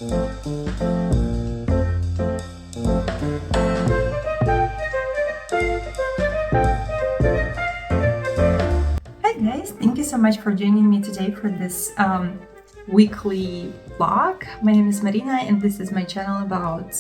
Hi guys, thank you so much for joining me today for this weekly vlog. My name is Marina and this is my channel about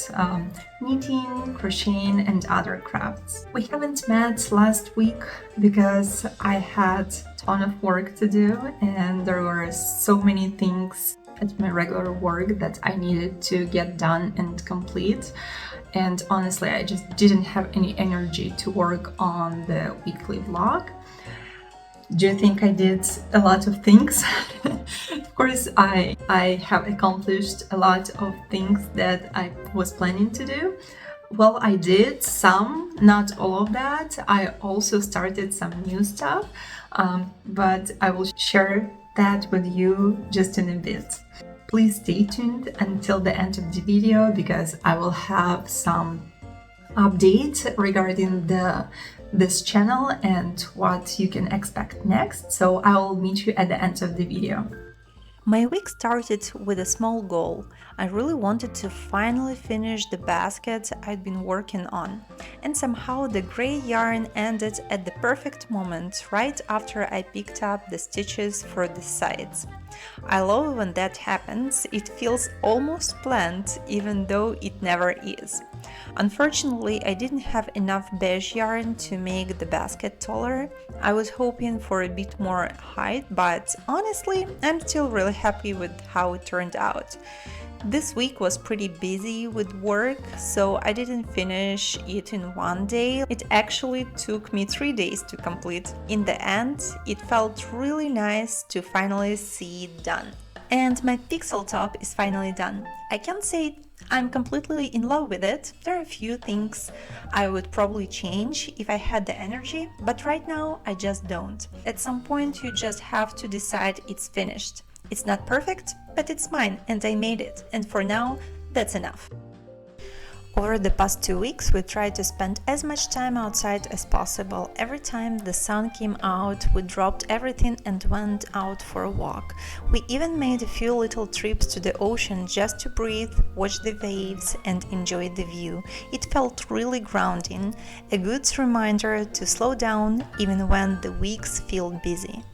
knitting, crocheting and other crafts. We haven't met last week because I had a ton of work to do and there were so many things at my regular work that I needed to get done and complete. And honestly, I just didn't have any energy to work on the weekly vlog. Do you think I did a lot of things? Of course, I have accomplished a lot of things that I was planning to do. Well, I did some, not all of that. I also started some new stuff, but I will share that with you just in a bit. Please stay tuned until the end of the video because I will have some updates regarding this channel and what you can expect next. So I'll meet you at the end of the video. My week started with a small goal. I really wanted to finally finish the basket I'd been working on. And somehow the gray yarn ended at the perfect moment, right after I picked up the stitches for the sides. I love when that happens. It feels almost planned, even though it never is. Unfortunately, I didn't have enough beige yarn to make the basket taller. I was hoping for a bit more height, but honestly, I'm still really happy with how it turned out. This week was pretty busy with work, so I didn't finish it in one day. It actually took me 3 days to complete. In the end, it felt really nice to finally see it done. And my pixel top is finally done. I can't say I'm completely in love with it. There are a few things I would probably change if I had the energy, but right now I just don't. At some point you just have to decide it's finished. It's not perfect, but it's mine and I made it, and for now, that's enough. Over the past 2 weeks, we tried to spend as much time outside as possible. Every time the sun came out, we dropped everything and went out for a walk. We even made a few little trips to the ocean just to breathe, watch the waves, and enjoy the view. It felt really grounding, a good reminder to slow down even when the weeks feel busy.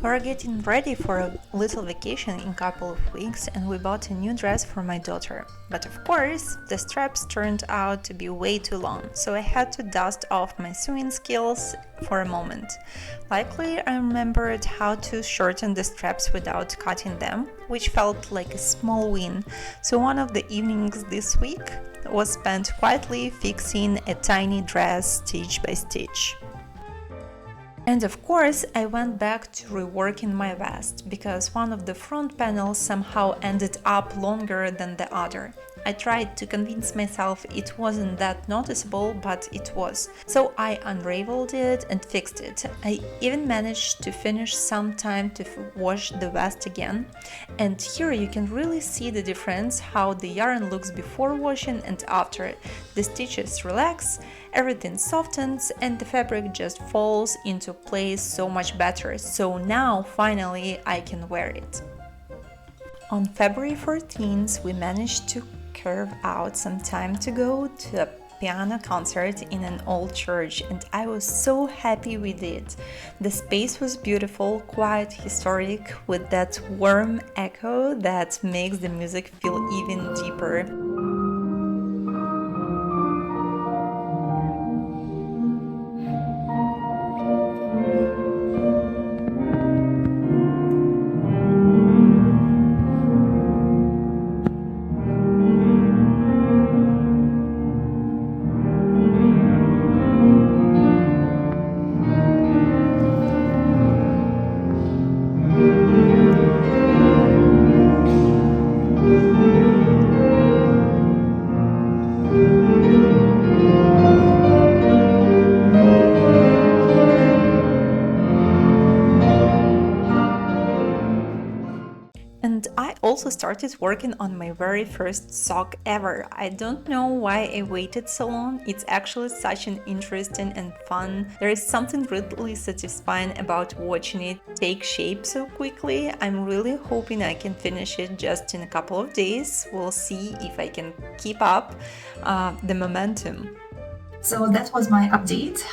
We're getting ready for a little vacation in a couple of weeks and we bought a new dress for my daughter. But of course, the straps turned out to be way too long, so I had to dust off my sewing skills for a moment. Luckily, I remembered how to shorten the straps without cutting them, which felt like a small win. So one of the evenings this week was spent quietly fixing a tiny dress stitch by stitch. And of course, I went back to reworking my vest, because one of the front panels somehow ended up longer than the other. I tried to convince myself it wasn't that noticeable, but it was. So I unraveled it and fixed it. I even managed to finish some time to wash the vest again. And here you can really see the difference, how the yarn looks before washing and after. The stitches relax, everything softens, and the fabric just falls into place so much better. So now finally I can wear it. On February 14th, we managed to carve out some time to go to a piano concert in an old church, and I was so happy we did. The space was beautiful, quite historic, with that warm echo that makes the music feel even deeper. also started working on my very first sock ever. I don't know why I waited so long. It's actually such an interesting and fun. There is something really satisfying about watching it take shape so quickly. I'm really hoping I can finish it just in a couple of days. We'll see if I can keep up the momentum. So that was my update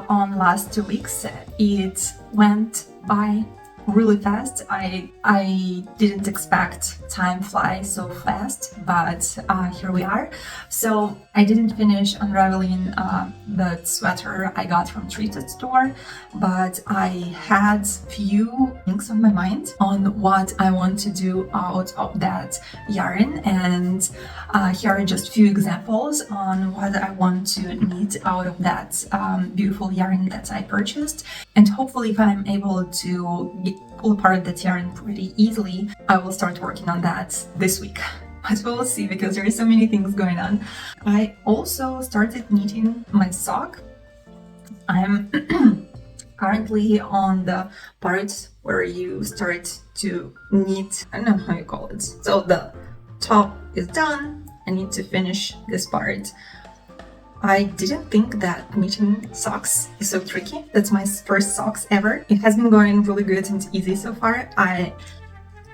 on last 2 weeks. It went by really fast. I didn't expect time fly so fast, but here we are. So I didn't finish unraveling the sweater I got from Treated Store, but I had few things on my mind on what I want to do out of that yarn, and here are just few examples on what I want to knit out of that beautiful yarn that I purchased. And hopefully, if I'm able to pull apart that yarn pretty easily, I will start working on that this week. But we'll see, because there are so many things going on. I also started knitting my sock. I'm currently on the part where you start to knit, I don't know how you call it. So the top is done, I need to finish this part. I didn't think that knitting socks is so tricky. That's my first socks ever. It has been going really good and easy so far. I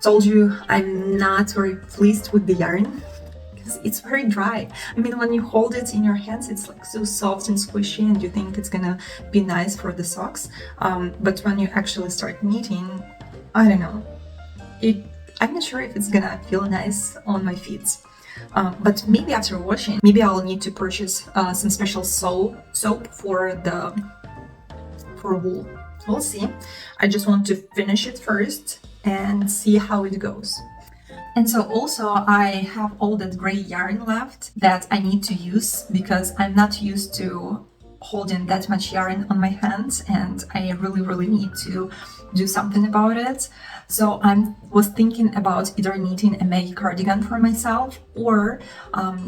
told you I'm not very pleased with the yarn because it's very dry. I mean, when you hold it in your hands, it's like so soft and squishy, and you think it's gonna be nice for the socks. But when you actually start knitting, I don't know. I'm not sure if it's gonna feel nice on my feet. But maybe after washing, maybe I'll need to purchase some special soap for wool. We'll see. I just want to finish it first and see how it goes. And so also I have all that gray yarn left that I need to use, because I'm not used to holding that much yarn on my hands, and I really need to do something about it. So I was thinking about either knitting a Maggie cardigan for myself, or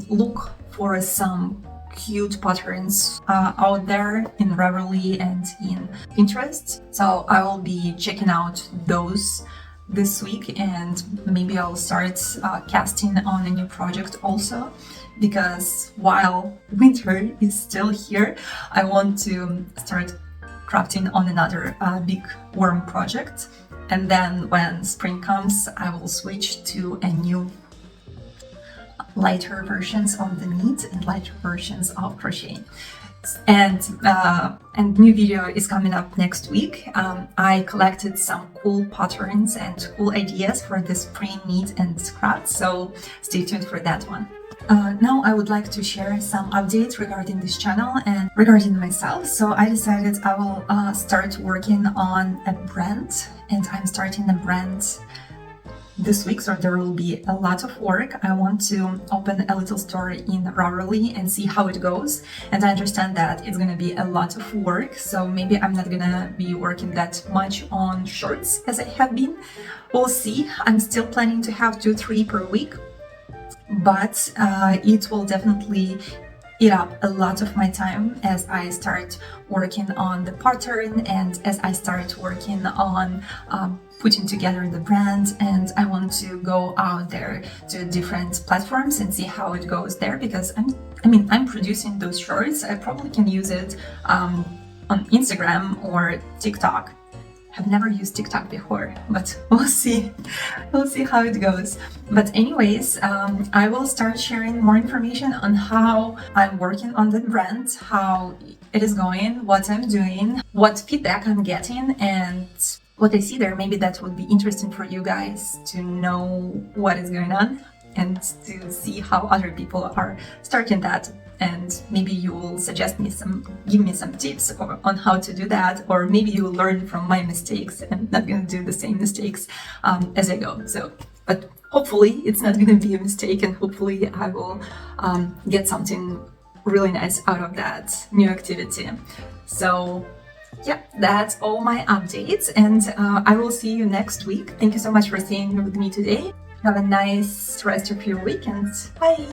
look for some cute patterns out there in Ravelry and in Pinterest. So I will be checking out those this week, and maybe I'll start casting on a new project also, because while winter is still here, I want to start crafting on another big worm project. And then when spring comes, I will switch to a new lighter versions of the knit and lighter versions of crocheting. And new video is coming up next week. I collected some cool patterns and cool ideas for the spring knit and craft, so stay tuned for that one. Now I would like to share some updates regarding this channel and regarding myself. So I decided I will start working on a brand, and I'm starting a brand this week, so there will be a lot of work. I want to open a little store in Ravelry and see how it goes, and I understand that it's gonna be a lot of work, so maybe I'm not gonna be working that much on shorts as I have been. We'll see. I'm still planning to have 2-3 per week, but it will definitely eat up a lot of my time as I start working on the pattern and as I start working on putting together the brand. And I want to go out there to different platforms and see how it goes there, because I'm producing those shorts. I probably can use it on Instagram or TikTok. I've never used TikTok before, but we'll see. We'll see how it goes. But anyways, I will start sharing more information on how I'm working on the brand, how it is going, what I'm doing, what feedback I'm getting, and what I see there. Maybe that would be interesting for you guys to know what is going on and to see how other people are starting that. And maybe you will suggest me give me some tips on how to do that, or maybe you will learn from my mistakes and not going to do the same mistakes as I go. So, but hopefully it's not going to be a mistake, and hopefully I will get something really nice out of that new activity. So yeah, that's all my updates, and I will see you next week. Thank you so much for staying here with me today. Have a nice rest of your weekend. Bye!